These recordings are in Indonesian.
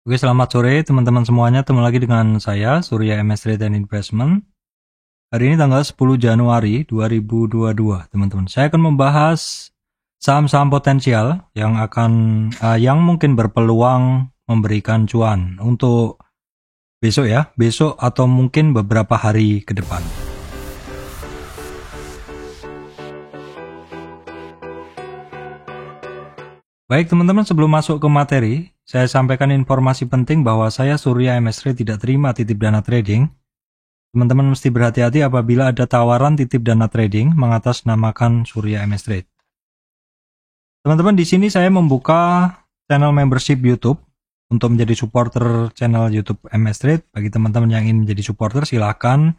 Oke, selamat sore teman-teman semuanya. Ketemu lagi dengan saya, Surya MS Trade and Investment. Hari ini tanggal 10 Januari 2022, teman-teman. Saya akan membahas saham-saham potensial yang mungkin berpeluang memberikan cuan untuk besok ya, besok atau mungkin beberapa hari ke depan. Baik teman-teman, sebelum masuk ke materi, saya sampaikan informasi penting bahwa saya Surya MS Trade tidak terima titip dana trading. Teman-teman mesti berhati-hati apabila ada tawaran titip dana trading mengatasnamakan Surya MS Trade. Teman-teman, di sini saya membuka channel membership YouTube untuk menjadi supporter channel YouTube MS Trade. Bagi teman-teman yang ingin menjadi supporter, silahkan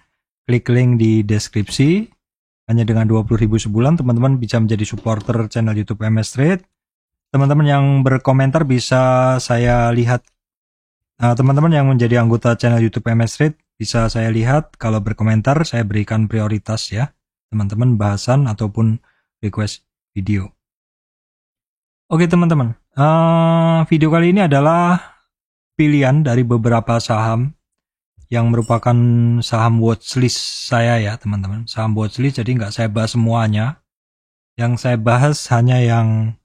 klik link di deskripsi. Hanya dengan 20.000 sebulan, teman-teman bisa menjadi supporter channel YouTube MS Trade. Teman-teman yang berkomentar bisa saya lihat. Teman-teman yang menjadi anggota channel YouTube MS Trade bisa saya lihat. Kalau berkomentar saya berikan prioritas ya, teman-teman, bahasan ataupun request video. Oke teman-teman, video kali ini adalah pilihan dari beberapa saham yang merupakan saham watchlist saya ya teman-teman. Saham watchlist, jadi nggak saya bahas semuanya. Yang saya bahas hanya yang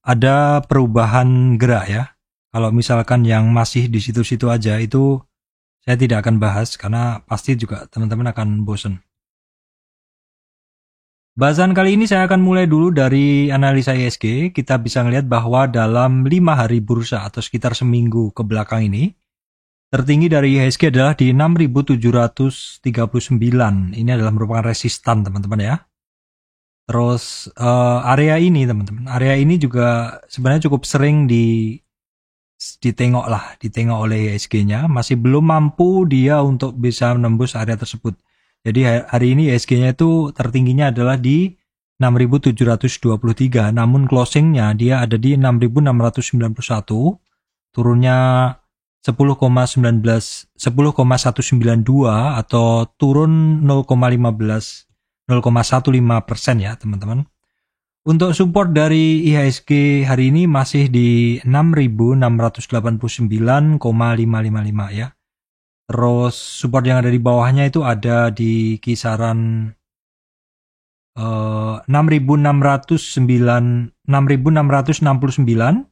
ada perubahan gerak ya. Kalau misalkan yang masih di situ-situ aja, itu saya tidak akan bahas karena pasti juga teman-teman akan bosen. Bahasan kali ini saya akan mulai dulu dari analisa IHSG. Kita bisa melihat bahwa dalam 5 hari bursa atau sekitar seminggu ke belakang ini, tertinggi dari IHSG adalah di 6.739. Ini adalah merupakan resistan teman-teman ya. Terus area ini teman-teman, area ini juga sebenarnya cukup sering ditengok oleh IHSG-nya, masih belum mampu dia untuk bisa menembus area tersebut. Jadi hari ini IHSG-nya itu tertingginya adalah di 6.723, namun closing-nya dia ada di 6.691, turunnya 10,192 atau turun 0,15% ya teman-teman. Untuk support dari IHSG hari ini masih di 6.689,555 ya. Terus support yang ada di bawahnya itu ada di kisaran 6.669,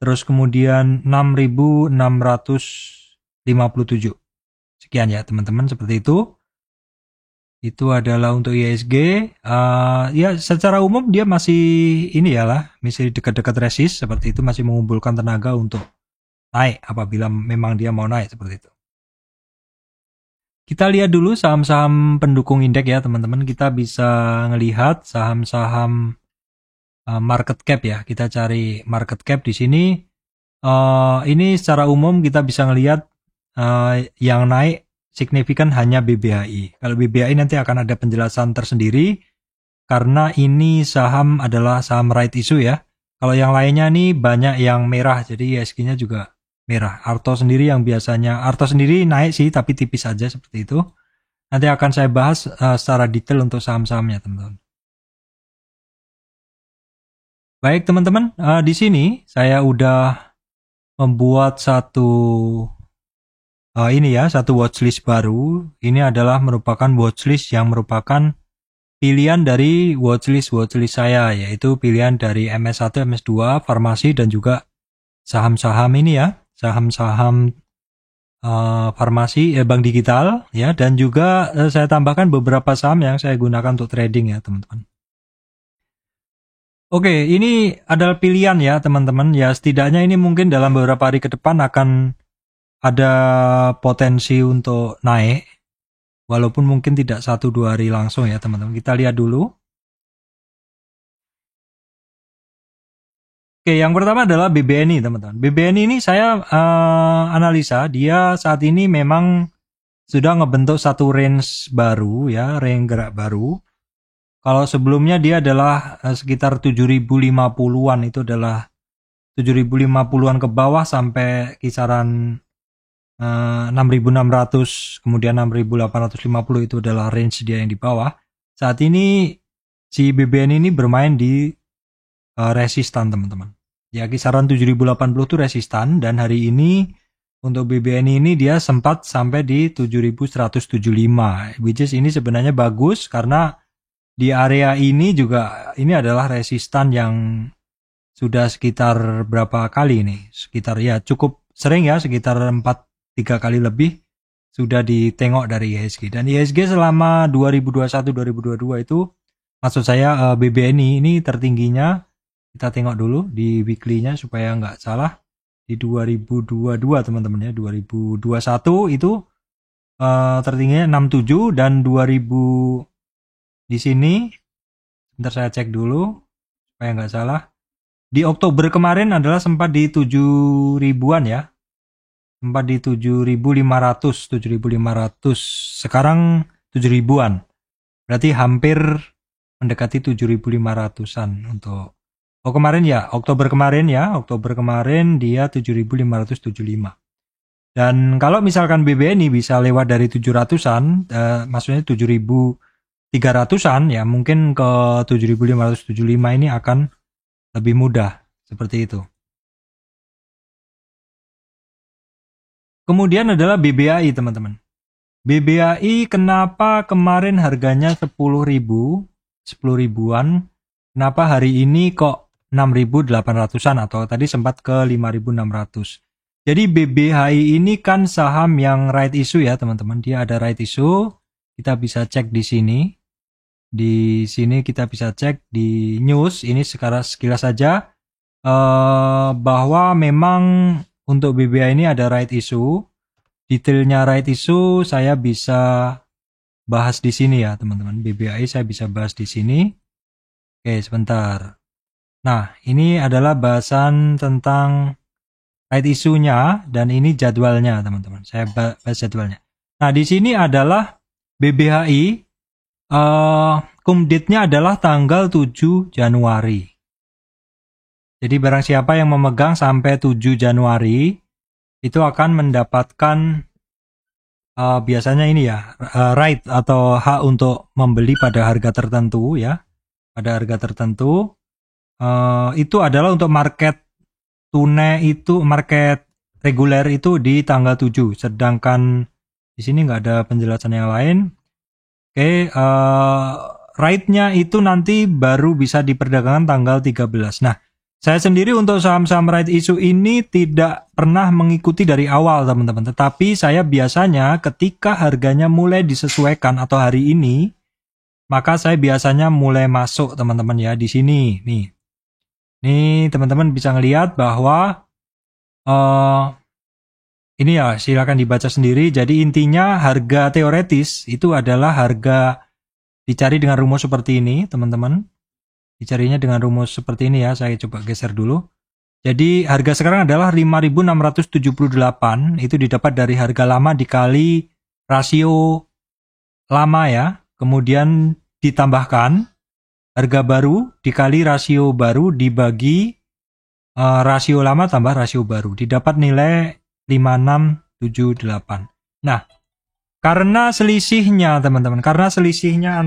terus kemudian 6.657. Sekian ya teman-teman, seperti itu. Itu adalah untuk IHSG. Ya secara umum dia masih masih dekat-dekat resist seperti itu, masih mengumpulkan tenaga untuk naik apabila memang dia mau naik seperti itu. Kita lihat dulu saham-saham pendukung indeks ya teman-teman. Kita bisa melihat saham-saham market cap ya. Kita cari market cap di sini. Ini secara umum kita bisa melihat yang naik signifikan hanya BBHI. Kalau BBHI nanti akan ada penjelasan tersendiri karena ini saham adalah saham right issue ya. Kalau yang lainnya nih banyak yang merah, jadi IHSG-nya juga merah. Arto sendiri naik sih tapi tipis aja seperti itu. Nanti akan saya bahas secara detail untuk saham-sahamnya teman-teman. Baik teman-teman, di sini saya udah membuat satu watchlist baru. Ini adalah merupakan watchlist yang merupakan pilihan dari watchlist saya, yaitu pilihan dari MS1, MS2, farmasi, dan juga saham-saham ini ya, saham-saham farmasi, bank digital ya, dan juga saya tambahkan beberapa saham yang saya gunakan untuk trading ya teman-teman. Oke, ini adalah pilihan ya teman-teman ya, setidaknya ini mungkin dalam beberapa hari ke depan akan ada potensi untuk naik, walaupun mungkin tidak 1-2 hari langsung ya teman-teman. Kita lihat dulu. Oke, yang pertama adalah BBNI teman-teman. BBNI ini saya analisa, dia saat ini memang sudah ngebentuk satu range baru ya, range gerak baru. Kalau sebelumnya dia adalah sekitar 7.050-an, itu adalah 7.050-an ke bawah sampai kisaran 6.600, kemudian 6.850 itu adalah range dia yang di bawah. Saat ini si BBN ini bermain di resistan teman-teman. Ya kisaran 7080 itu resistan, dan hari ini untuk BBNI ini dia sempat sampai di 7175, which is ini sebenarnya bagus karena di area ini juga ini adalah resistan yang sudah sekitar berapa kali ini, sekitar ya cukup sering ya, sekitar 3 kali lebih sudah ditengok dari IHSG. Dan IHSG selama 2021-2022 itu, maksud saya BBNI ini tertingginya, kita tengok dulu di weekly-nya supaya nggak salah, di 2022 teman-teman ya, 2021 itu tertingginya 67, dan 2000 di sini, bentar saya cek dulu supaya nggak salah, di Oktober kemarin adalah sempat di 7 ribuan ya, sempat di 7.500, sekarang 7 ribuan, berarti hampir mendekati 7.500-an untuk kemarin ya, Oktober kemarin dia 7.575. Dan kalau misalkan BBNI bisa lewat dari 700-an, maksudnya 7.300-an ya, mungkin ke 7.575 ini akan lebih mudah, seperti itu. Kemudian adalah BBAI teman-teman. BBAI kenapa kemarin harganya 10 ribuan, kenapa hari ini kok 6.800-an atau tadi sempat ke 5.600. Jadi BBHI ini kan saham yang right issue ya teman-teman. Dia ada right issue. Kita bisa cek di sini. Di sini kita bisa cek di news. Ini sekarang sekilas saja bahwa memang untuk BBHI ini ada right issue. Detailnya right issue saya bisa bahas di sini ya teman-teman. BBHI saya bisa bahas di sini. Oke, sebentar. Nah, ini adalah bahasan tentang right issue-nya, dan ini jadwalnya teman-teman. Saya bahas jadwalnya. Nah, di sini adalah BBHI, cum date-nya adalah tanggal 7 Januari. Jadi barang siapa yang memegang sampai 7 Januari, itu akan mendapatkan biasanya ini ya, right atau hak untuk membeli pada harga tertentu ya. Pada harga tertentu. Itu adalah untuk market tunai, itu market reguler itu di tanggal 7, sedangkan di sini nggak ada penjelasan yang lain. Oke, right-nya itu nanti baru bisa diperdagangkan tanggal 13. Nah, saya sendiri untuk saham-saham right issue ini tidak pernah mengikuti dari awal teman-teman, tetapi saya biasanya ketika harganya mulai disesuaikan atau hari ini, maka saya biasanya mulai masuk teman-teman ya di sini nih. Nih teman-teman bisa ngelihat bahwa ini ya silakan dibaca sendiri. Jadi intinya harga teoretis itu adalah harga dicari dengan rumus seperti ini teman-teman. Dicarinya dengan rumus seperti ini ya. Saya coba geser dulu. Jadi harga sekarang adalah 5.678. Itu didapat dari harga lama dikali rasio lama ya. Kemudian ditambahkan harga baru dikali rasio baru dibagi rasio lama tambah rasio baru. Didapat nilai 5678. Nah, karena selisihnya teman-teman, karena selisihnya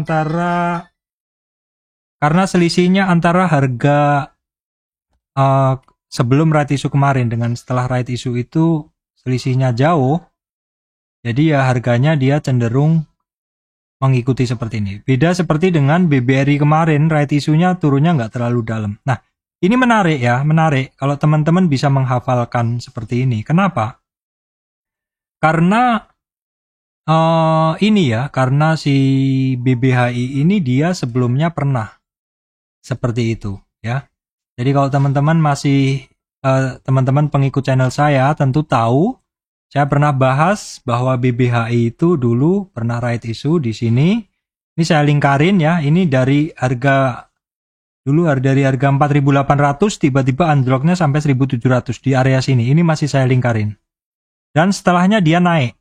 antara harga sebelum right issue kemarin dengan setelah right issue itu selisihnya jauh, jadi ya harganya dia cenderung mengikuti seperti ini. Beda seperti dengan BBRI kemarin, right issue-nya turunnya nggak terlalu dalam. Nah, ini menarik ya, menarik kalau teman-teman bisa menghafalkan seperti ini. Kenapa? Karena ini ya, karena si BBHI ini dia sebelumnya pernah seperti itu ya. Jadi kalau teman-teman teman-teman pengikut channel saya tentu tahu, saya pernah bahas bahwa BBHI itu dulu pernah right issue di sini. Ini saya lingkarin ya, ini dari harga dulu dari harga 4.800 tiba-tiba anjloknya sampai 1.700 di area sini. Ini masih saya lingkarin. Dan setelahnya dia naik.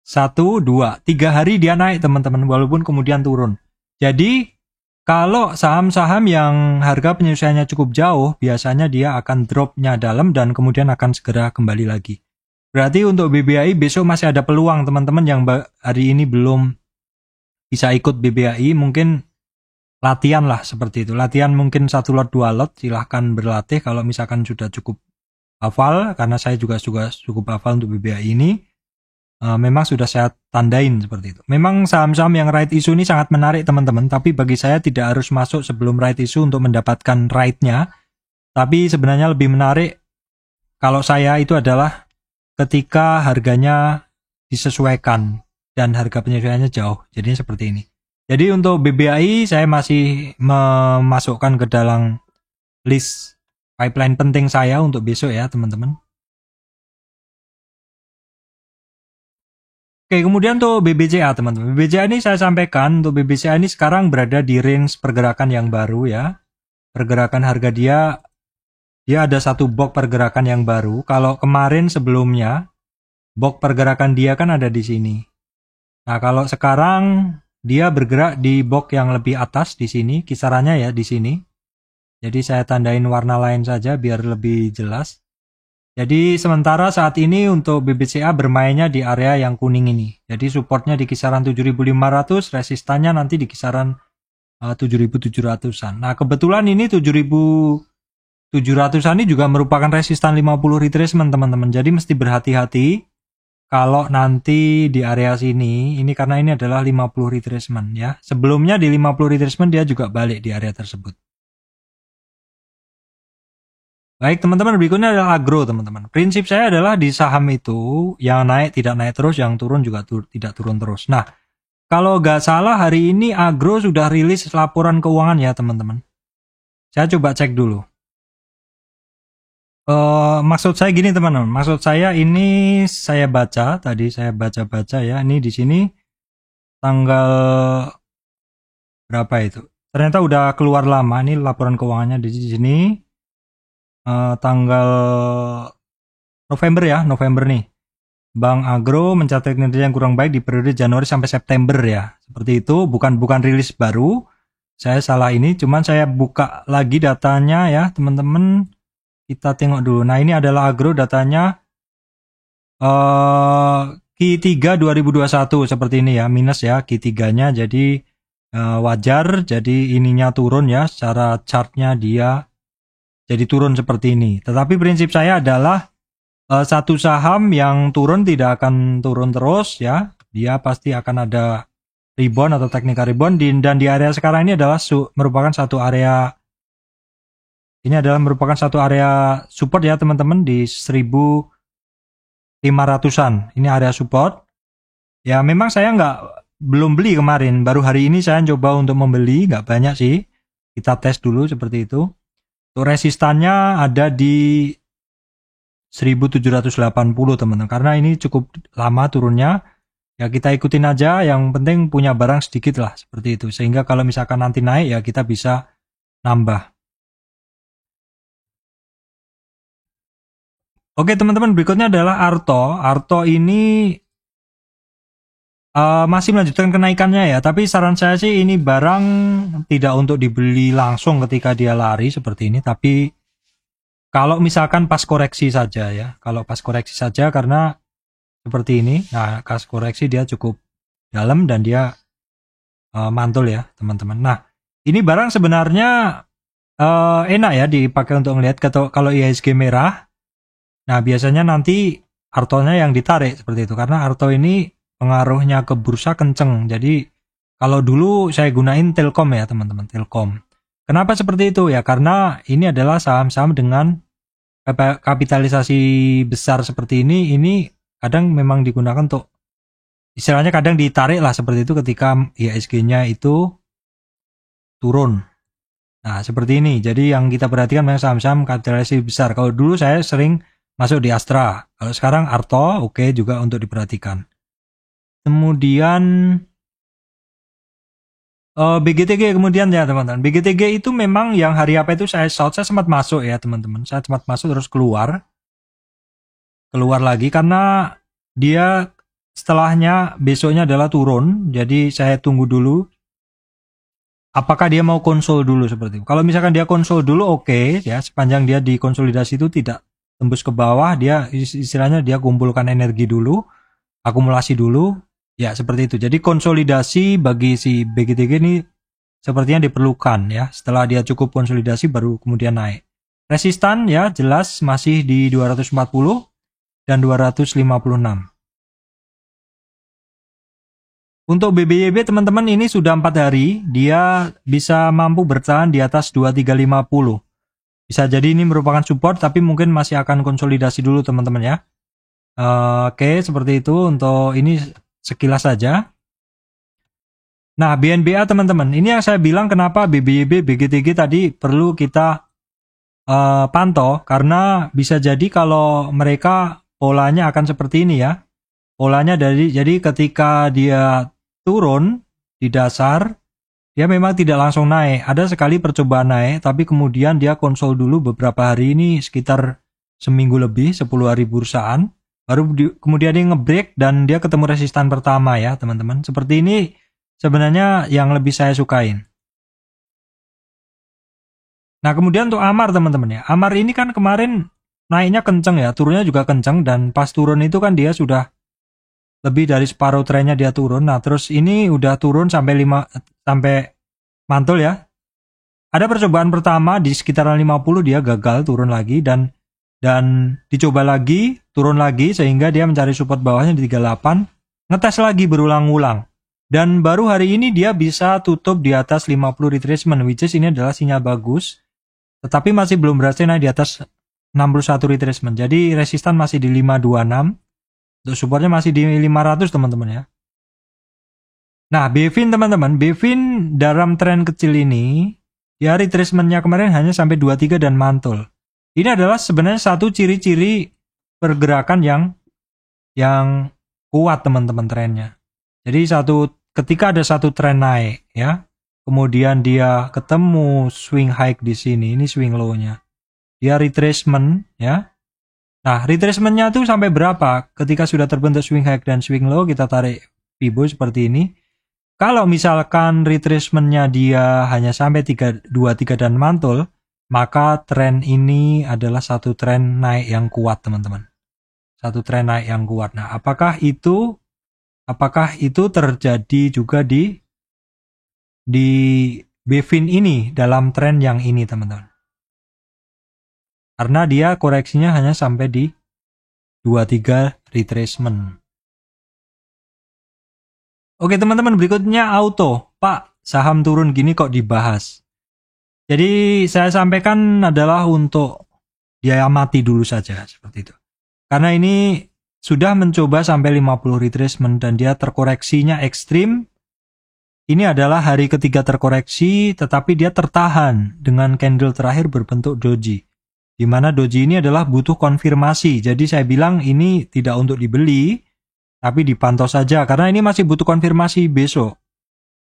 1, 2, 3 hari dia naik teman-teman, walaupun kemudian turun. Jadi kalau saham-saham yang harga penyelesaiannya cukup jauh, biasanya dia akan dropnya dalam dan kemudian akan segera kembali lagi. Berarti untuk BBHI besok masih ada peluang teman-teman yang hari ini belum bisa ikut BBHI, mungkin latihan lah seperti itu. Latihan mungkin 1 lot 2 lot, silahkan berlatih kalau misalkan sudah cukup hafal, karena saya juga cukup hafal untuk BBI ini. Memang sudah saya tandain seperti itu. Memang saham-saham yang right issue ini sangat menarik teman-teman, tapi bagi saya tidak harus masuk sebelum right issue untuk mendapatkan right-nya. Tapi sebenarnya lebih menarik kalau saya itu adalah ketika harganya disesuaikan dan harga penyesuaiannya jauh. Jadinya seperti ini. Jadi untuk BBI saya masih memasukkan ke dalam list pipeline penting saya untuk besok ya teman-teman. Oke, kemudian untuk BBCA teman-teman. BBCA ini saya sampaikan, untuk BBCA ini sekarang berada di range pergerakan yang baru ya. Pergerakan harga dia ada satu box pergerakan yang baru. Kalau kemarin sebelumnya box pergerakan dia kan ada di sini. Nah, kalau sekarang dia bergerak di box yang lebih atas di sini, kisarannya ya di sini. Jadi saya tandain warna lain saja biar lebih jelas. Jadi sementara saat ini untuk BBCA bermainnya di area yang kuning ini. Jadi supportnya di kisaran 7.500, resistannya nanti di kisaran 7.700-an. Nah kebetulan ini 7.700-an ini juga merupakan resistan 50 retracement teman-teman. Jadi mesti berhati-hati kalau nanti di area sini, ini karena ini adalah 50 retracement ya. Sebelumnya di 50 retracement dia juga balik di area tersebut. Baik teman-teman, berikutnya adalah agro teman-teman. Prinsip saya adalah di saham itu yang naik tidak naik terus, yang turun juga tidak turun terus. Nah, kalau nggak salah hari ini agro sudah rilis laporan keuangan ya teman-teman. Saya coba cek dulu. Maksud saya gini teman-teman, maksud saya ini saya baca, tadi saya baca-baca ya, ini di sini tanggal berapa itu? Ternyata udah keluar lama, ini laporan keuangannya di sini. Tanggal November ya, November nih. Bank Agro mencatat kinerja yang kurang baik di periode Januari sampai September ya. Seperti itu, bukan rilis baru. Saya salah ini, cuman saya buka lagi datanya ya, teman-teman. Kita tengok dulu. Nah, ini adalah Agro datanya Q3 2021 seperti ini ya, minus ya Q3-nya. Jadi wajar, jadi ininya turun ya, secara chartnya dia jadi turun seperti ini. Tetapi prinsip saya adalah satu saham yang turun tidak akan turun terus ya. Dia pasti akan ada rebound atau technical rebound dan di area sekarang ini adalah merupakan satu area support ya teman-teman di 1.500-an. Ini area support. Ya memang saya belum beli kemarin, baru hari ini saya coba untuk membeli, nggak banyak sih. Kita tes dulu seperti itu. Untuk resistannya ada di 1780 teman-teman. Karena ini cukup lama turunnya. Ya kita ikutin aja, yang penting punya barang sedikit lah seperti itu. Sehingga kalau misalkan nanti naik ya kita bisa nambah. Oke teman-teman, berikutnya adalah Arto. Arto ini masih melanjutkan kenaikannya ya, tapi saran saya sih ini barang tidak untuk dibeli langsung ketika dia lari seperti ini, tapi kalau misalkan pas koreksi saja ya, karena seperti ini, nah pas koreksi dia cukup dalam dan dia mantul ya teman-teman. Nah ini barang sebenarnya enak ya dipakai untuk melihat kalau IHSG merah. Nah biasanya nanti Artonya yang ditarik seperti itu, karena Arto ini pengaruhnya ke bursa kenceng. Jadi kalau dulu saya gunain Telkom ya teman-teman, Telkom. Kenapa seperti itu ya? Karena ini adalah saham-saham dengan kapitalisasi besar seperti ini kadang memang digunakan untuk istilahnya kadang ditarik lah seperti itu ketika IHSG-nya itu turun. Nah seperti ini. Jadi yang kita perhatikan memang saham-saham kapitalisasi besar. Kalau dulu saya sering masuk di Astra. Kalau sekarang Arto oke juga untuk diperhatikan. Kemudian BGTG kemudian ya teman-teman. BGTG itu memang yang hari apa itu saya short, saya sempat masuk ya teman-teman. Saya sempat masuk terus keluar lagi karena dia setelahnya besoknya adalah turun. Jadi saya tunggu dulu apakah dia mau konsul dulu seperti itu. Kalau misalkan dia konsul dulu oke ya, sepanjang dia di konsolidasi itu tidak tembus ke bawah, dia istilahnya dia kumpulkan energi dulu, akumulasi dulu. Ya seperti itu. Jadi konsolidasi bagi si BGTG ini sepertinya diperlukan ya. Setelah dia cukup konsolidasi baru kemudian naik. Resistan ya jelas masih di 240 dan 256. Untuk BBYB teman-teman ini sudah 4 hari, dia bisa mampu bertahan di atas 2350. Bisa jadi ini merupakan support tapi mungkin masih akan konsolidasi dulu teman-teman ya. Oke, seperti itu untuk ini sekilas saja. Nah, BNBA teman-teman, ini yang saya bilang kenapa BBYB, BGTG tadi perlu kita pantau, karena bisa jadi kalau mereka polanya akan seperti ini ya. Polanya jadi ketika dia turun di dasar, dia memang tidak langsung naik. Ada sekali percobaan naik, tapi kemudian dia konsol dulu beberapa hari ini, sekitar seminggu lebih, 10 hari bursaan. Baru kemudian dia ngebreak dan dia ketemu resistan pertama ya teman-teman. Seperti ini sebenarnya yang lebih saya sukain. Nah kemudian untuk Amar teman-teman ya. Amar ini kan kemarin naiknya kenceng ya, turunnya juga kenceng, dan pas turun itu kan dia sudah lebih dari separuh trennya dia turun. Nah terus ini udah turun sampai mantul ya. Ada percobaan pertama di sekitaran 50 dia gagal turun lagi dan dicoba lagi, turun lagi sehingga dia mencari support bawahnya di 38, ngetes lagi berulang-ulang. Dan baru hari ini dia bisa tutup di atas 50 retracement, which is ini adalah sinyal bagus. Tetapi masih belum berhasil naik di atas 61 retracement. Jadi resistan masih di 526. Untuk supportnya masih di 500 teman-teman ya. Nah, Bevin teman-teman, Bevin dalam tren kecil ini, ya retracementnya kemarin hanya sampai 23 dan mantul. Ini adalah sebenarnya satu ciri-ciri pergerakan yang kuat teman-teman trennya. Jadi ketika ada satu tren naik ya, kemudian dia ketemu swing high di sini, ini swing low-nya. Dia retracement ya. Nah, retracementnya tuh sampai berapa? Ketika sudah terbentuk swing high dan swing low, kita tarik Fibo seperti ini. Kalau misalkan retracementnya dia hanya sampai 23 dan mantul, maka tren ini adalah satu tren naik yang kuat teman-teman. Satu tren naik yang kuat. Nah, apakah itu terjadi juga di Bevin ini dalam tren yang ini teman-teman? Karena dia koreksinya hanya sampai di 23 retracement. Oke teman-teman, berikutnya auto. Pak, saham turun gini kok dibahas? Jadi saya sampaikan adalah untuk dia amati dulu saja seperti itu. Karena ini sudah mencoba sampai 50 retracement dan dia terkoreksinya ekstrim. Ini adalah hari ketiga terkoreksi, tetapi dia tertahan dengan candle terakhir berbentuk doji. Di mana doji ini adalah butuh konfirmasi. Jadi saya bilang ini tidak untuk dibeli, tapi dipantau saja karena ini masih butuh konfirmasi besok.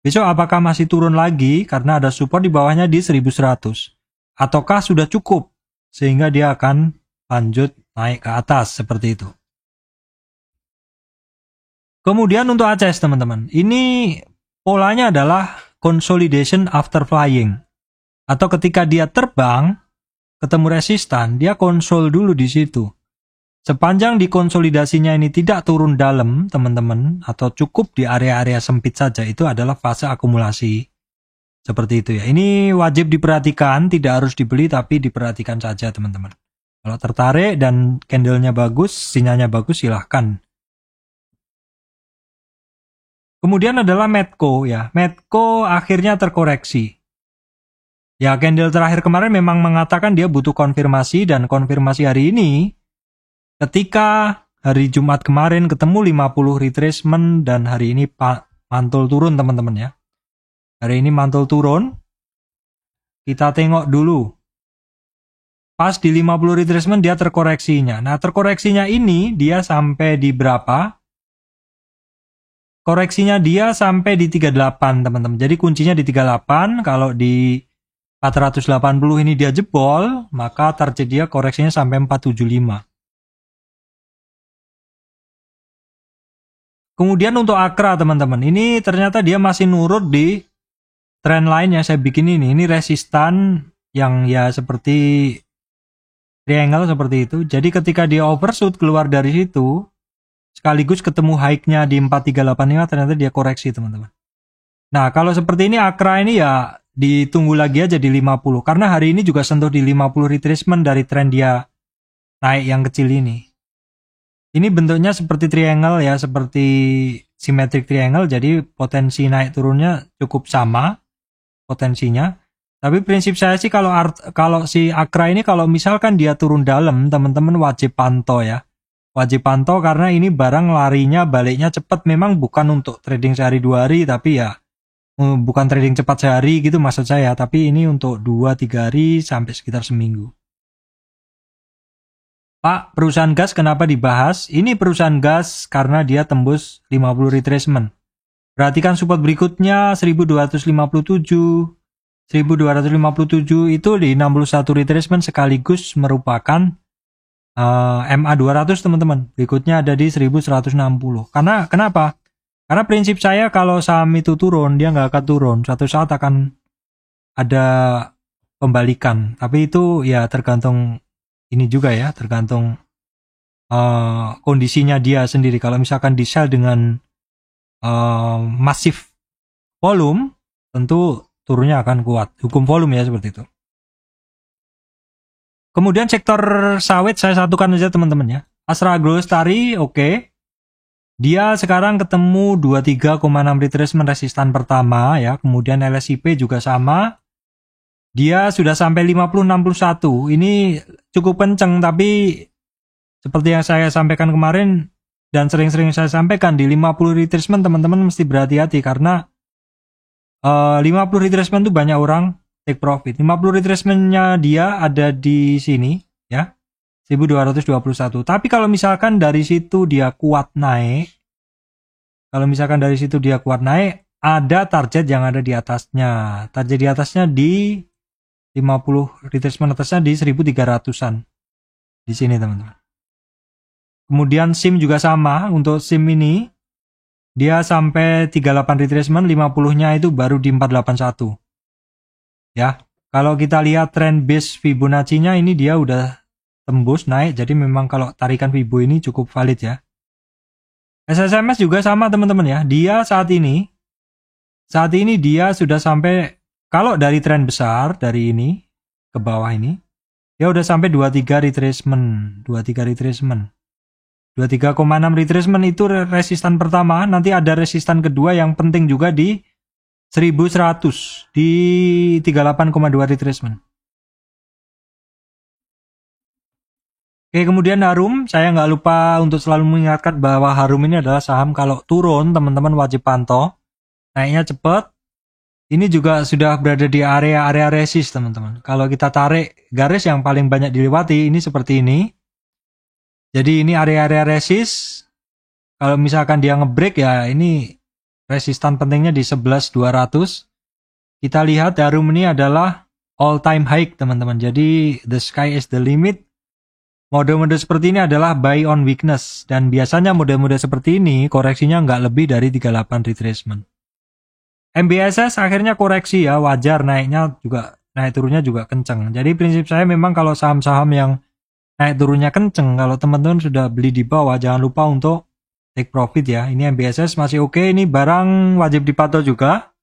Besok apakah masih turun lagi karena ada support di bawahnya di 1100? Ataukah sudah cukup sehingga dia akan lanjut naik ke atas seperti itu. Kemudian untuk ACS teman-teman, ini polanya adalah consolidation after flying. Atau ketika dia terbang, ketemu resistan, dia konsol dulu di situ. Sepanjang di konsolidasinya ini tidak turun dalam, teman-teman, atau cukup di area-area sempit saja, itu adalah fase akumulasi. Seperti itu ya. Ini wajib diperhatikan, tidak harus dibeli, tapi diperhatikan saja, teman-teman. Kalau tertarik dan candlenya bagus, sinyalnya bagus, silahkan. Kemudian adalah Medco ya. Medco akhirnya terkoreksi. Ya, candle terakhir kemarin memang mengatakan dia butuh konfirmasi, dan konfirmasi hari ini ketika hari Jumat kemarin ketemu 50 retracement dan hari ini mantul turun teman-teman ya. Hari ini mantul turun. Kita tengok dulu. Pas di 50 retracement dia terkoreksinya. Nah, terkoreksinya ini dia sampai di berapa? Koreksinya dia sampai di 38 teman-teman. Jadi kuncinya di 38, kalau di 480 ini dia jebol, maka target dia koreksinya sampai 475. Kemudian untuk Akra teman-teman, ini ternyata dia masih nurut di trend line yang saya bikin ini. Ini resistan yang ya seperti triangle seperti itu. Jadi ketika dia overshoot keluar dari situ, sekaligus ketemu high-nya di 4385, ternyata dia koreksi teman-teman. Nah, kalau seperti ini Akra ini ya ditunggu lagi aja di 50 karena hari ini juga sentuh di 50 retracement dari tren dia naik yang kecil ini. Ini bentuknya seperti triangle ya, seperti symmetric triangle, jadi potensi naik turunnya cukup sama potensinya. Tapi prinsip saya sih kalau si Akra ini kalau misalkan dia turun dalam, teman-teman wajib pantau ya. Wajib pantau karena ini barang larinya baliknya cepat, memang bukan untuk trading sehari 2 hari, tapi ya bukan trading cepat sehari gitu maksud saya, tapi ini untuk 2-3 hari sampai sekitar seminggu. Pak, perusahaan gas kenapa dibahas? Ini perusahaan gas karena dia tembus 50 retracement. Perhatikan support berikutnya 1257. 1257 itu di 61 retracement sekaligus merupakan MA200 teman-teman. Berikutnya ada di 1160. Karena kenapa? Karena prinsip saya kalau saham itu turun, dia nggak akan turun. Suatu saat akan ada pembalikan. Tapi itu ya tergantung ini juga ya, tergantung kondisinya dia sendiri. Kalau misalkan di sell dengan masif volume, tentu turunnya akan kuat. Hukum volume ya seperti itu. Kemudian sektor sawit saya satukan aja teman-teman ya. Astra Agrolestari oke. Dia sekarang ketemu 23,6 retracement resistan pertama ya. Kemudian LSIP juga sama. Dia sudah sampai 5061. Ini cukup kenceng, tapi seperti yang saya sampaikan kemarin dan sering-sering saya sampaikan, di 50 retracement teman-teman mesti berhati-hati karena 50 retracement itu banyak orang take profit. 50 retracementnya dia ada di sini ya, 1221. Tapi kalau misalkan dari situ dia kuat naik, ada target yang ada di atasnya. Target di atasnya di 50 retracement atasnya di 1300-an. Di sini teman-teman. Kemudian SIM juga sama. Untuk SIM ini dia sampai 38 retracement, 50-nya itu baru di 481. Ya, kalau kita lihat trend base Fibonacci-nya ini dia udah tembus naik, jadi memang kalau tarikan Fibo ini cukup valid ya. SSMS juga sama teman-teman ya. Dia saat ini dia sudah sampai, kalau dari tren besar dari ini ke bawah ini, dia udah sampai 23 retracement. 23,6 retracement itu resistan pertama, nanti ada resistan kedua yang penting juga di 1100 di 38,2 retracement. Oke, kemudian Harum, saya nggak lupa untuk selalu mengingatkan bahwa Harum ini adalah saham kalau turun teman-teman wajib pantau, naiknya cepat. Ini juga sudah berada di area resist teman-teman. Kalau kita tarik garis yang paling banyak dilewati ini seperti ini. Jadi ini area resist. Kalau misalkan dia ngebreak ya ini resistan pentingnya di 11.200. Kita lihat Harum ini adalah all time high teman-teman. Jadi the sky is the limit. Mode-mode seperti ini adalah buy on weakness. Dan biasanya mode-mode seperti ini koreksinya nggak lebih dari 38 retracement. MBSS akhirnya koreksi ya, wajar naik turunnya juga kenceng. Jadi prinsip saya memang kalau saham-saham yang naik turunnya kenceng, kalau teman-teman sudah beli di bawah jangan lupa untuk take profit ya. Ini MBSS masih oke, ini barang wajib dipantau juga.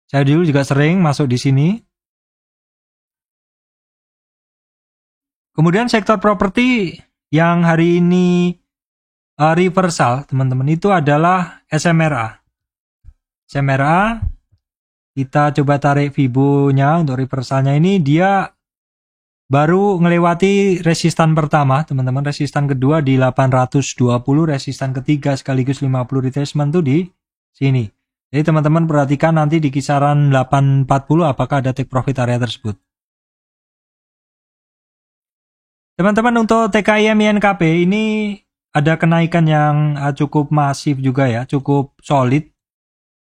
Saya dulu juga sering masuk di sini. Kemudian sektor properti yang hari ini reversal teman-teman itu adalah SMRA. SMRA, kita coba tarik Fibo-nya untuk reversalnya ini, dia baru melewati resistan pertama teman-teman, resistan kedua di 820, resistan ketiga sekaligus 50 retracement tuh di sini. Jadi teman-teman perhatikan nanti di kisaran 840 apakah ada take profit area tersebut. Teman-teman untuk TKIM INKP ini ada kenaikan yang cukup masif juga ya, cukup solid.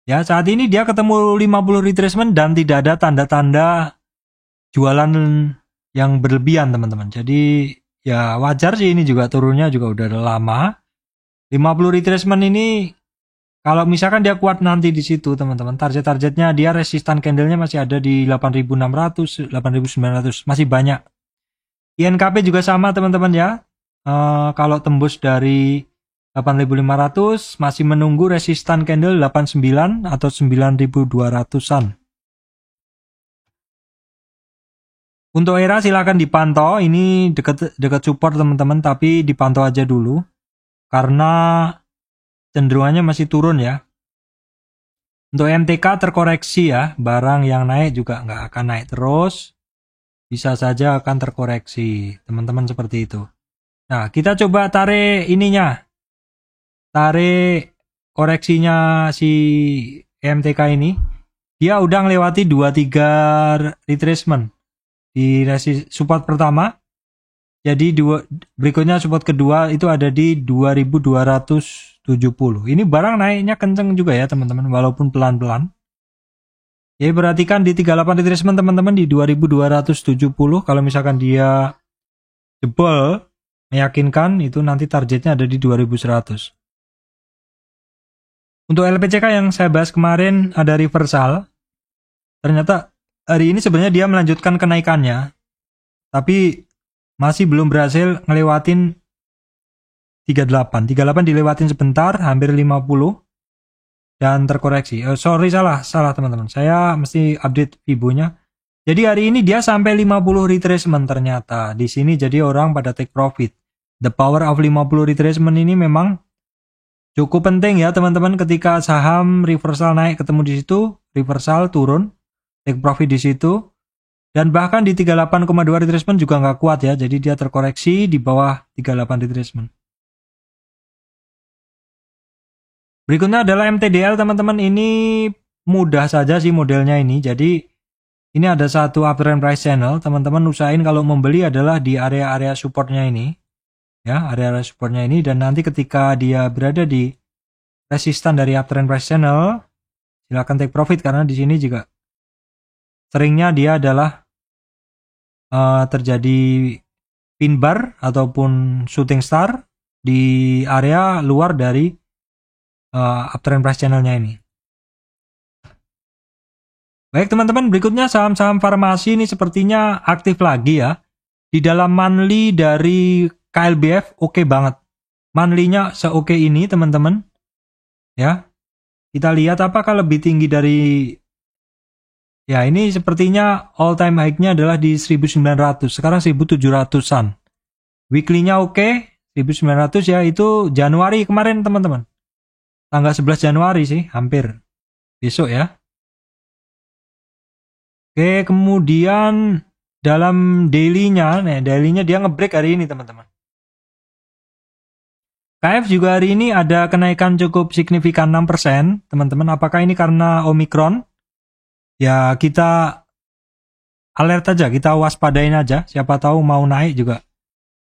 Ya, saat ini dia ketemu 50 retracement dan tidak ada tanda-tanda jualan yang berlebihan teman-teman. Jadi ya wajar sih, ini juga turunnya juga udah lama. 50 retracement ini kalau misalkan dia kuat nanti di situ teman-teman, target-targetnya dia resistan candlenya masih ada di 8.600, 8.900, masih banyak. INKP juga sama teman-teman ya. Kalau tembus dari 8.500, masih menunggu resistan candle 89 atau 9.200-an. Untuk ERA silakan dipantau, ini dekat support teman-teman, tapi dipantau aja dulu karena cenderungannya masih turun ya. Untuk MTK terkoreksi ya, barang yang naik juga nggak akan naik terus, bisa saja akan terkoreksi, teman-teman seperti itu. Nah, kita coba tarik ininya, tarik koreksinya si MTK ini, dia udah melewati 2-3 retracement di support pertama. Jadi berikutnya support kedua itu ada di 2270. Ini barang naiknya kenceng juga ya teman-teman, walaupun pelan-pelan. Ya perhatikan di 38 retracement teman-teman di 2270. Kalau misalkan dia jebol meyakinkan, itu nanti targetnya ada di 2100. Untuk LPCK yang saya bahas kemarin ada reversal. Ternyata hari ini sebenarnya dia melanjutkan kenaikannya, tapi masih belum berhasil ngelewatin 38 dilewatin sebentar, hampir 50 dan terkoreksi. Salah teman-teman, saya mesti update Fibonya. Jadi hari ini dia sampai 50 retracement ternyata. Di sini jadi orang pada take profit. The power of 50 retracement ini memang cukup penting ya teman-teman. Ketika saham reversal naik ketemu di situ, reversal turun, take profit di situ. Dan bahkan di 38,2 retracement juga nggak kuat ya, jadi dia terkoreksi di bawah 38 retracement. Berikutnya adalah MTDL teman-teman, ini mudah saja sih modelnya ini. Jadi ini ada satu uptrend price channel, teman-teman usahain kalau membeli adalah di area-area supportnya ini. Ya, area-area supportnya ini, dan nanti ketika dia berada di resistan dari uptrend price channel, silakan take profit karena di sini juga seringnya dia adalah terjadi pin bar ataupun shooting star di area luar dari uptrend price channelnya ini. Baik teman-teman, berikutnya saham-saham farmasi ini sepertinya aktif lagi ya. Di dalam monthly dari KLBF oke banget. Monthly-nya seoke ini teman-teman. Ya. Kita lihat apakah lebih tinggi dari, ya ini sepertinya all time high-nya adalah di 1900, sekarang 1700-an. Weekly-nya oke, 1900 ya, itu Januari kemarin teman-teman. Tanggal 11 Januari sih, hampir besok ya. Oke, kemudian dalam daily-nya dia nge-break hari ini teman-teman. KF juga hari ini ada kenaikan cukup signifikan 6%, teman-teman. Apakah ini karena Omicron? Ya kita alert aja, kita waspadain aja. Siapa tahu mau naik juga.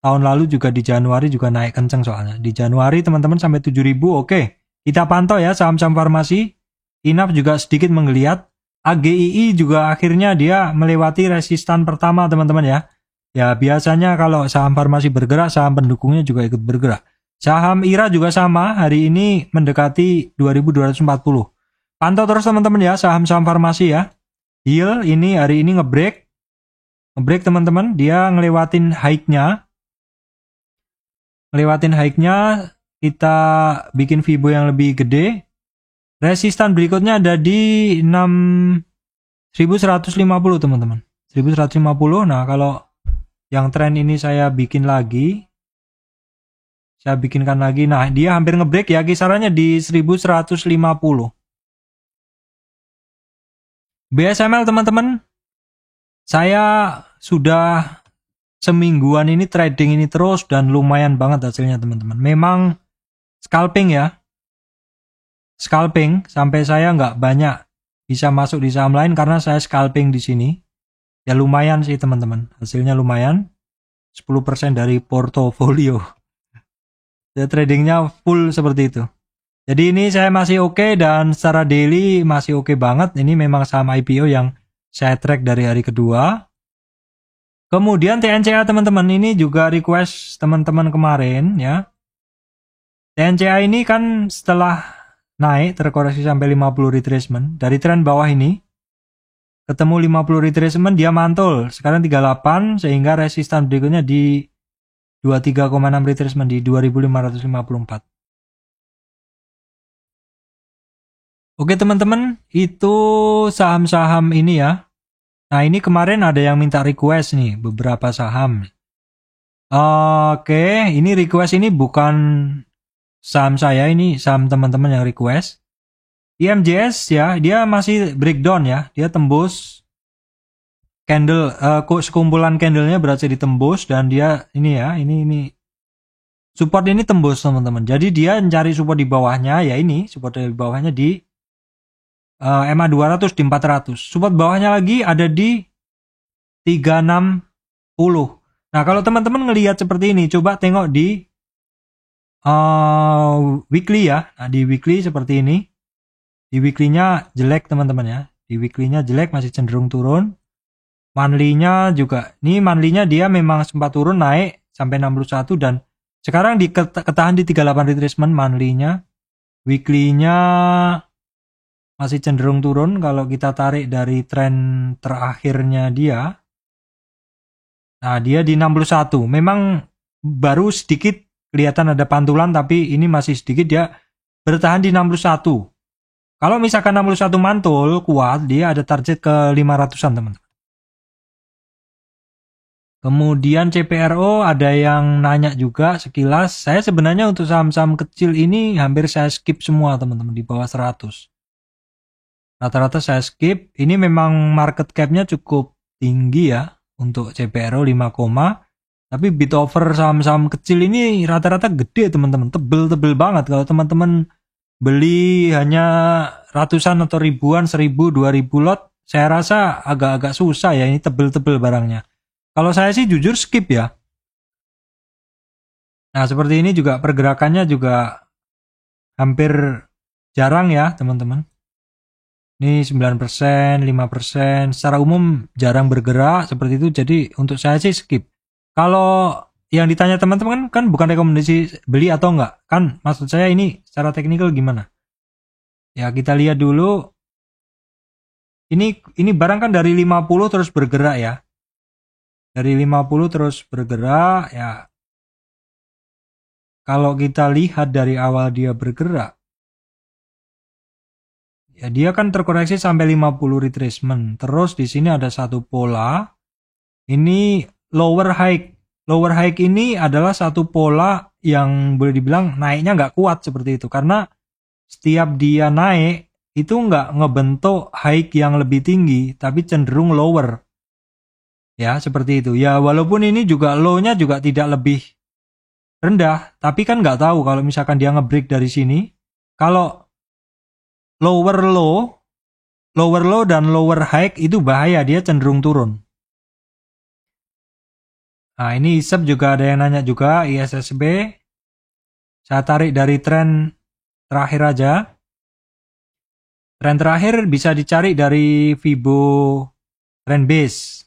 Tahun lalu juga di Januari juga naik kenceng soalnya. Di Januari teman-teman sampai 7.000, oke. Kita pantau ya saham-saham farmasi. INAF juga sedikit menggeliat. AGII juga akhirnya dia melewati resistan pertama teman-teman ya. Ya biasanya kalau saham farmasi bergerak, saham pendukungnya juga ikut bergerak. Saham IRA juga sama, hari ini mendekati 2240. Pantau terus teman-teman ya saham-saham farmasi ya. Heal ini hari ini ngebreak teman-teman, dia ngelewatin high-nya. Kita bikin Fibo yang lebih gede. Resistan berikutnya ada di 1150 teman-teman. 1150. Nah, kalau yang tren ini saya bikinkan lagi. Nah, dia hampir ngebreak ya, kisarannya di 1150. BSML teman-teman, saya sudah semingguan ini trading ini terus dan lumayan banget hasilnya teman-teman. Memang scalping ya, sampai saya nggak banyak bisa masuk di saham lain karena saya scalping di sini. Ya lumayan sih teman-teman, hasilnya lumayan, 10% dari portofolio. Tradingnya full seperti itu. Jadi ini saya masih oke dan secara daily masih oke banget. Ini memang saham IPO yang saya track dari hari kedua. Kemudian TNCA teman-teman, ini juga request teman-teman kemarin ya. TNCA ini kan setelah naik terkoreksi sampai 50 retracement dari tren bawah ini. Ketemu 50 retracement dia mantul. Sekarang 38 sehingga resistan berikutnya di 23,6 retracement di 2554. Oke teman-teman, itu saham-saham ini ya. Nah ini kemarin ada yang minta request nih, beberapa saham. Oke, ini request ini bukan saham saya, ini saham teman-teman yang request. IMJS ya, dia masih breakdown ya, dia tembus candle, sekumpulan candlenya berhasil ditembus dan dia ini ya, ini support ini tembus teman-teman. Jadi dia mencari support di bawahnya, ya ini support di bawahnya di MA 200 di 400. Support bawahnya lagi ada di 360. Nah, kalau teman-teman ngelihat seperti ini, coba tengok di weekly ya. Nah, di weekly seperti ini. Di weekly-nya jelek teman-teman ya. Di weekly-nya jelek, masih cenderung turun. Monthly-nya juga. Ini monthly-nya dia memang sempat turun naik sampai 61 dan sekarang ketahan di 38 retracement monthly-nya. Weekly-nya masih cenderung turun kalau kita tarik dari tren terakhirnya dia. Nah, dia di 61. Memang baru sedikit kelihatan ada pantulan tapi ini masih sedikit, dia bertahan di 61. Kalau misalkan 61 mantul kuat, dia ada target ke 500-an teman-teman. Kemudian CPRO ada yang nanya juga sekilas. Saya sebenarnya untuk saham-saham kecil ini hampir saya skip semua teman-teman di bawah 100. Rata-rata saya skip. Ini memang market cap-nya cukup tinggi ya untuk CPRO 5, tapi bid over saham-saham kecil ini rata-rata gede teman-teman, tebel-tebel banget. Kalau teman-teman beli hanya ratusan atau ribuan, 1000, 2000 lot, saya rasa agak-agak susah ya, ini tebel-tebel barangnya. Kalau saya sih jujur skip ya. Nah seperti ini juga pergerakannya juga hampir jarang ya teman-teman. Ini 9%, 5%, secara umum jarang bergerak seperti itu, jadi untuk saya sih skip. Kalau yang ditanya teman-teman kan bukan rekomendasi beli atau enggak, kan maksud saya ini secara teknikal gimana? Ya kita lihat dulu. Ini barang kan dari 50 terus bergerak ya. Dari 50 terus bergerak ya. Kalau kita lihat dari awal dia bergerak, ya dia kan terkoreksi sampai 50 retracement. Terus di sini ada satu pola. Ini lower high. Lower high ini adalah satu pola yang boleh dibilang naiknya nggak kuat seperti itu. Karena setiap dia naik, itu nggak ngebentuk high yang lebih tinggi, tapi cenderung lower. Ya, seperti itu. Ya, walaupun ini juga low-nya juga tidak lebih rendah, tapi kan nggak tahu kalau misalkan dia nge-break dari sini. Kalau lower low dan lower high itu bahaya, dia cenderung turun. Nah, ini ISEP juga ada yang nanya juga, ISSB. Saya tarik dari tren terakhir aja. Tren terakhir bisa dicari dari Fibo trend base.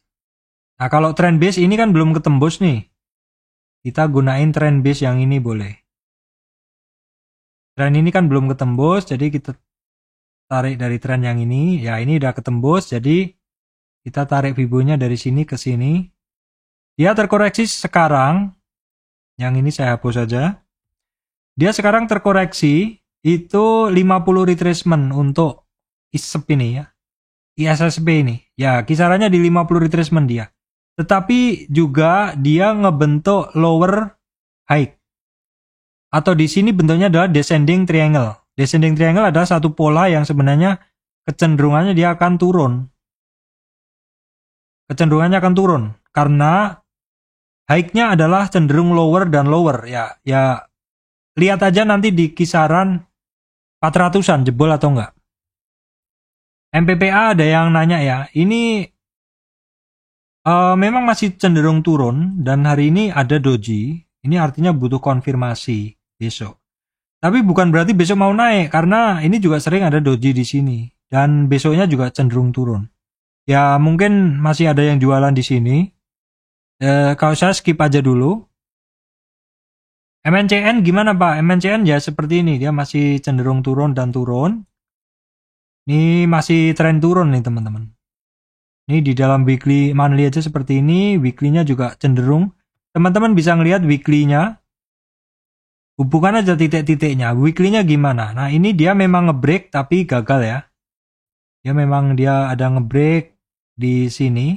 Nah, kalau trend base ini kan belum ketembus nih. Kita gunain trend base yang ini boleh. Tren ini kan belum ketembus, jadi kita tarik dari tren yang ini. Ya, ini udah ketembus, jadi kita tarik Fibonya dari sini ke sini. Dia terkoreksi sekarang. Yang ini saya hapus saja. Dia sekarang terkoreksi itu 50 retracement untuk ISEP ini ya. ISSB ini. Ya, kisarannya di 50 retracement dia. Tetapi juga dia ngebentuk lower high. Atau di sini bentuknya adalah descending triangle. Descending triangle adalah satu pola yang sebenarnya kecenderungannya dia akan turun. Kecenderungannya akan turun karena high-nya adalah cenderung lower dan lower. Ya lihat aja nanti di kisaran 400-an jebol atau enggak. MPPA ada yang nanya ya. Ini memang masih cenderung turun dan hari ini ada doji. Ini artinya butuh konfirmasi besok. Tapi bukan berarti besok mau naik karena ini juga sering ada doji di sini dan besoknya juga cenderung turun. Ya mungkin masih ada yang jualan di sini. Kalau saya skip aja dulu. MNCN gimana Pak? MNCN ya seperti ini, dia masih cenderung turun dan turun. Ini masih tren turun nih teman-teman. Ini di dalam weekly monthly aja seperti ini, weekly-nya juga cenderung. Teman-teman bisa ngelihat weekly-nya. Hubungkan aja titik-titiknya. Weekly-nya gimana? Nah, ini dia memang ngebreak tapi gagal ya. Dia ada ngebreak di sini.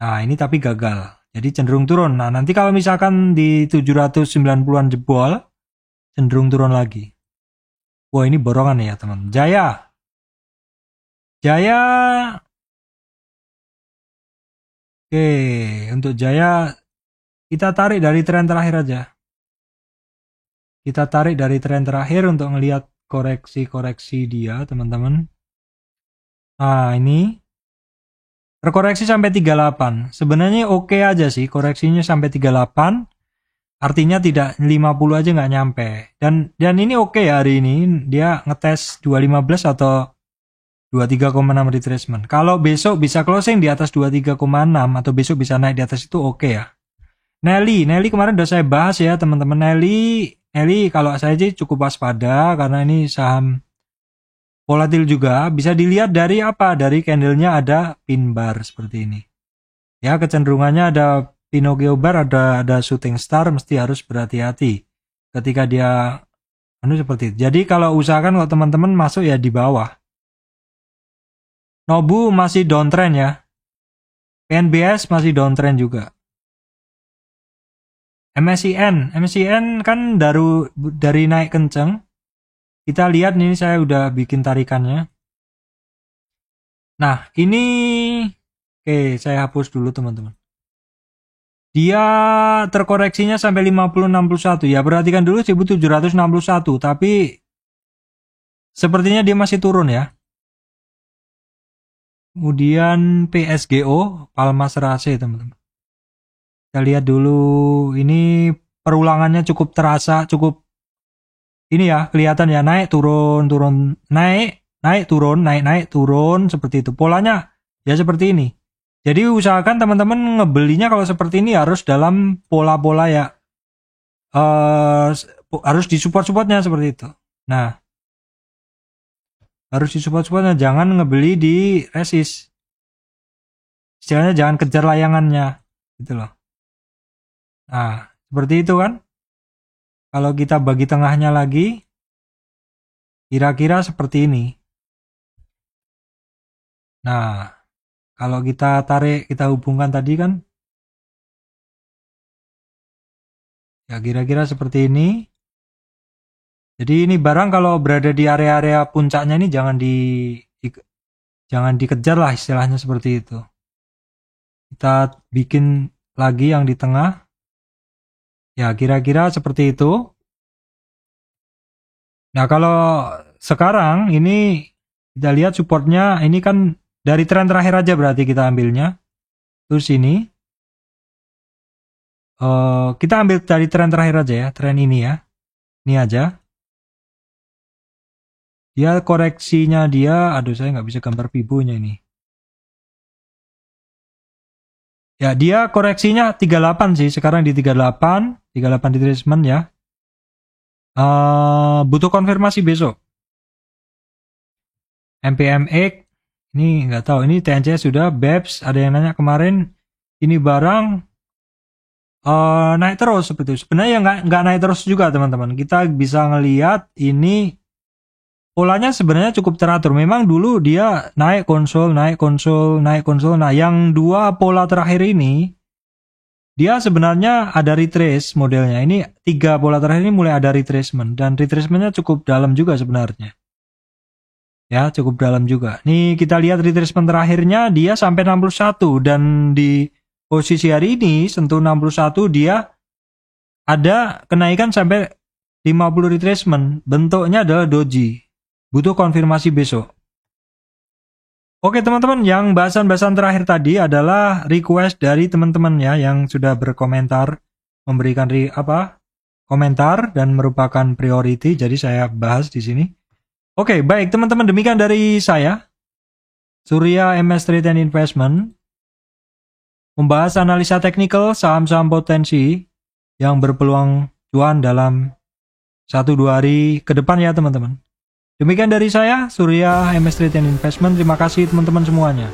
Nah, ini tapi gagal. Jadi cenderung turun. Nah, nanti kalau misalkan di 790-an jebol, cenderung turun lagi. Wah, ini borongan ya, teman. Jaya. Oke, untuk Jaya kita tarik dari tren terakhir aja. Kita tarik dari tren terakhir untuk ngelihat koreksi-koreksi dia, teman-teman. Nah, ini terkoreksi sampai 38. Sebenarnya oke aja sih, koreksinya sampai 38. Artinya tidak 50 aja nggak nyampe. Dan ini oke ya hari ini. Dia ngetes 215 atau 23,6 retracement. Kalau besok bisa closing di atas 23,6 atau besok bisa naik di atas itu oke ya. Nelly kemarin udah saya bahas ya teman-teman. Nelly kalau saya sih cukup waspada karena ini saham volatil juga. Bisa dilihat dari apa? Dari candlenya ada pin bar seperti ini. Ya, kecenderungannya ada Pinocchio bar, ada shooting star, mesti harus berhati-hati ketika dia seperti itu. Jadi kalau usahakan kalau teman-teman masuk ya di bawah. Nobu masih downtrend ya. PNBS masih downtrend juga. MSCN kan dari naik kenceng. Kita lihat ini saya udah bikin tarikannya. Nah, ini oke, saya hapus dulu teman-teman. Dia terkoreksinya sampai 5061 ya. Perhatikan dulu 1761, tapi sepertinya dia masih turun ya. Kemudian PSGO, Palma Serase teman-teman. Kita lihat dulu, ini perulangannya cukup terasa, cukup ini ya, kelihatan ya, naik turun, naik turun, seperti itu. Polanya ya seperti ini. Jadi usahakan teman-teman ngebelinya kalau seperti ini harus dalam pola-pola ya, harus di support-supportnya seperti itu. Nah, harus di support-supportnya, jangan ngebeli di resist. Istilahnya jangan kejar layangannya, gitu loh. Nah, seperti itu kan. Kalau kita bagi tengahnya lagi, kira-kira seperti ini. Nah, kalau kita tarik, kita hubungkan tadi kan, ya kira-kira seperti ini. Jadi ini barang kalau berada di area-area puncaknya ini jangan dikejar lah, istilahnya seperti itu. Kita bikin lagi yang di tengah. Ya kira-kira seperti itu. Nah kalau sekarang ini kita lihat supportnya, ini kan dari tren terakhir aja berarti kita ambilnya. Terus ini kita ambil dari tren terakhir aja ya, tren ini ya. Ini aja. Dia koreksinya aduh saya nggak bisa gambar pibonya ini. Ya dia koreksinya 38 sih, sekarang di 38 retracement ya. Butuh konfirmasi besok. MPMX ini nggak tahu, ini TNC sudah, BEPS ada yang nanya kemarin, ini barang naik terus seperti itu. Sebenarnya nggak naik terus juga teman-teman. Kita bisa ngelihat ini polanya sebenarnya cukup teratur. Memang dulu dia naik konsol. Nah, yang dua pola terakhir ini, dia sebenarnya ada retrace modelnya. Ini 3 pola terakhir ini mulai ada retracement. Dan retracementnya cukup dalam juga sebenarnya. Ya, cukup dalam juga. Nih, kita lihat retracement terakhirnya, dia sampai 61. Dan di posisi hari ini, sentuh 61, dia ada kenaikan sampai 50 retracement. Bentuknya adalah doji. Butuh konfirmasi besok. Oke teman-teman, yang bahasan-bahasan terakhir tadi adalah request dari teman-teman ya yang sudah berkomentar, memberikan komentar dan merupakan priority, jadi saya bahas di sini. Oke, baik teman-teman, demikian dari saya, Surya MS Trade and Investment, membahas analisa teknikal saham-saham potensi yang berpeluang cuan dalam 1-2 hari ke depan ya teman-teman. Demikian dari saya, Surya MS Trade and Investment. Terima kasih teman-teman semuanya.